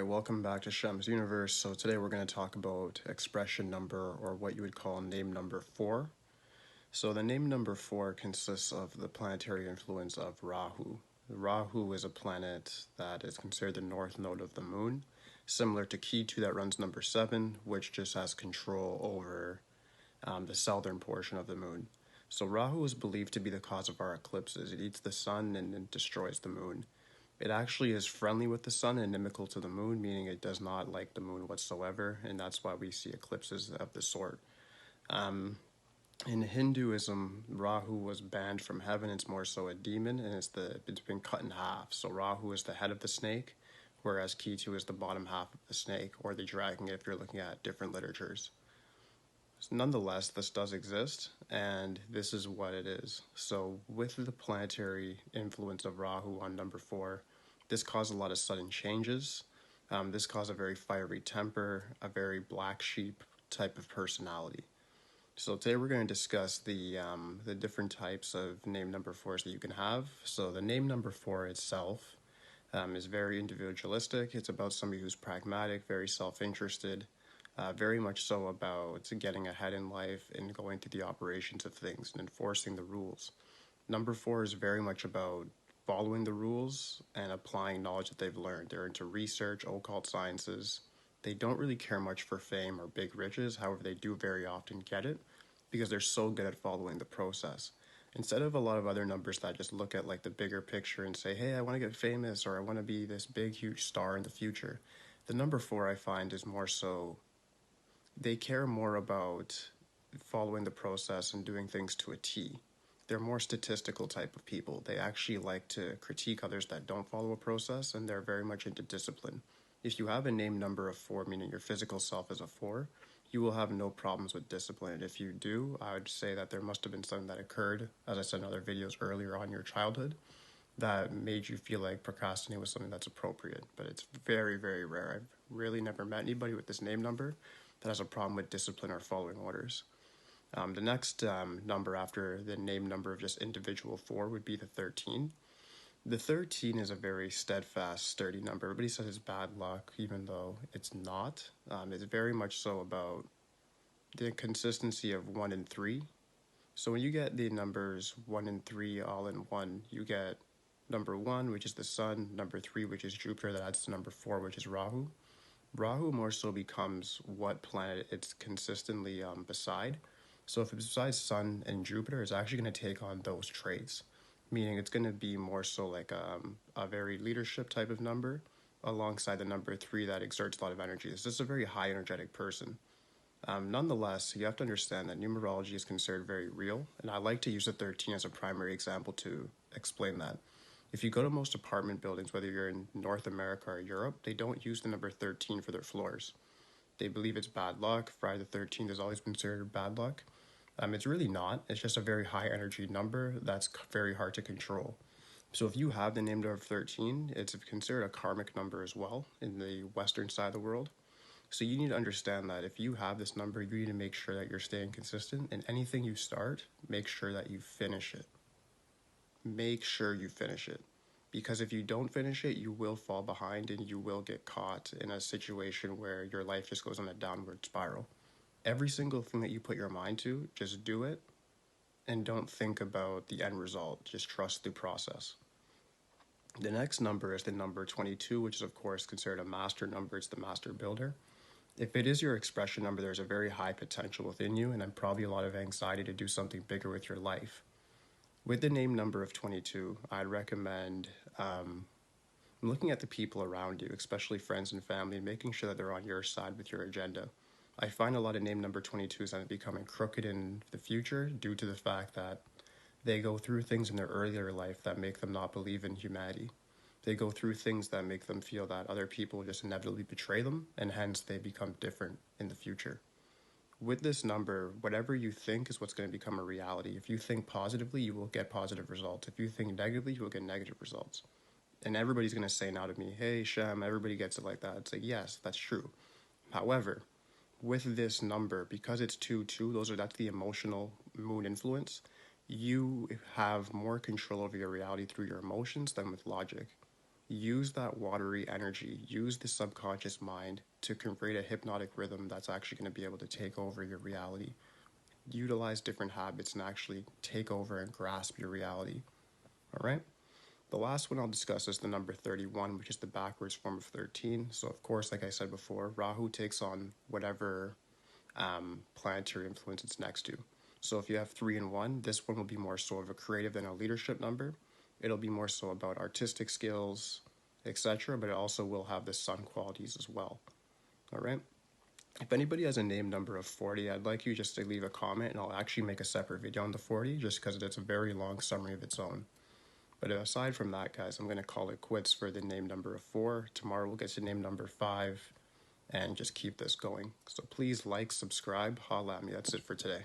Alright, welcome back to Shem's Universe. So today we're going to talk about expression number, or what you would call name number 4. So the name number 4 consists of the planetary influence of Rahu. Rahu is a planet that is considered the north node of the moon, similar to Ketu that runs number 7, which just has control over the southern portion of the moon. So Rahu is believed to be the cause of our eclipses. It eats the sun and it destroys the moon. It actually is friendly with the sun and inimical to the moon, meaning it does not like the moon whatsoever, and that's why we see eclipses of the sort. In Hinduism, Rahu was banned from heaven. It's more so a demon, and it's been cut in half. So Rahu is the head of the snake, whereas Ketu is the bottom half of the snake, or the dragon if you're looking at different literatures. Nonetheless, this does exist, and this is what it is. So with the planetary influence of Rahu on number 4, this caused a lot of sudden changes. This caused a very fiery temper, a very black sheep type of personality. So today we're going to discuss the different types of name number 4s that you can have. So the name number 4 itself is very individualistic. It's about somebody who's pragmatic, very self-interested, very much so about getting ahead in life and going through the operations of things and enforcing the rules. Number 4 is very much about following the rules and applying knowledge that they've learned. They're into research, occult sciences. They don't really care much for fame or big riches. However, they do very often get it because they're so good at following the process. Instead of a lot of other numbers that just look at like the bigger picture and say, hey, I want to get famous, or I want to be this big, huge star in the future, the number 4 I find is more so, they care more about following the process and doing things to a T. They're more statistical type of people. They actually like to critique others that don't follow a process, and they're very much into discipline. If you have a name number of 4, meaning your physical self is a 4, you will have no problems with discipline. And if you do, I would say that there must have been something that occurred, as I said in other videos earlier, on your childhood that made you feel like procrastinating was something that's appropriate. But it's very, very rare. I've really never met anybody with this name number that has a problem with discipline or following orders. The next number after the name number of just individual 4 would be the 13. The 13 is a very steadfast, sturdy number. Everybody says it's bad luck, even though it's not. It's very much so about the consistency of 1 and 3. So when you get the numbers 1 and 3 all in one, you get number 1, which is the sun, number 3, which is Jupiter, that adds to number 4, which is Rahu. Rahu more so becomes what planet it's consistently beside. So if it's besides Sun and Jupiter, it's actually going to take on those traits, meaning it's going to be more so like a very leadership type of number alongside the number 3 that exerts a lot of energy. It's just a very high energetic person. Nonetheless, you have to understand that numerology is considered very real, and I like to use the 13 as a primary example to explain that. If you go to most apartment buildings, whether you're in North America or Europe, they don't use the number 13 for their floors. They believe it's bad luck. Friday the 13th has always been considered bad luck. It's really not. It's just a very high energy number that's very hard to control. So if you have the name number 13, it's considered a karmic number as well in the Western side of the world. So you need to understand that if you have this number, you need to make sure that you're staying consistent. And anything you start, make sure that you finish it. Make sure you finish it. Because if you don't finish it, you will fall behind and you will get caught in a situation where your life just goes on a downward spiral. Every single thing that you put your mind to, just do it and don't think about the end result. Just trust the process. The next number is the number 22, which is of course considered a master number. It's the master builder. If it is your expression number, there's a very high potential within you, and then probably a lot of anxiety to do something bigger with your life. With the name number of 22, I'd recommend looking at the people around you, especially friends and family, and making sure that they're on your side with your agenda. I find a lot of name number 22s end up becoming crooked in the future due to the fact that they go through things in their earlier life that make them not believe in humanity. They go through things that make them feel that other people just inevitably betray them, and hence they become different in the future. With this number, whatever you think is what's going to become a reality. If you think positively, you will get positive results. If you think negatively, you will get negative results. And everybody's going to say now to me, hey, Shem, everybody gets it like that. It's like, yes, that's true. However, with this number, because it's 2-2, that's the emotional moon influence, you have more control over your reality through your emotions than with logic. use that watery energy, use the subconscious mind to create a hypnotic rhythm that's actually going to be able to take over your reality. Utilize different habits and actually take over and grasp your reality. All right? The last one I'll discuss is the number 31, which is the backwards form of 13. So, of course, like I said before, Rahu takes on whatever planetary influence it's next to. So if you have 3 and 1, this one will be more so of a creative than a leadership number. It'll be more so about artistic skills, etc., but it also will have the sun qualities as well. All right? If anybody has a name number of 40, I'd like you just to leave a comment, and I'll actually make a separate video on the 40, just because it's a very long summary of its own. But aside from that, guys, I'm going to call it quits for the name number of 4. Tomorrow we'll get to name number 5, and just keep this going. So please like, subscribe, holla at me. That's it for today.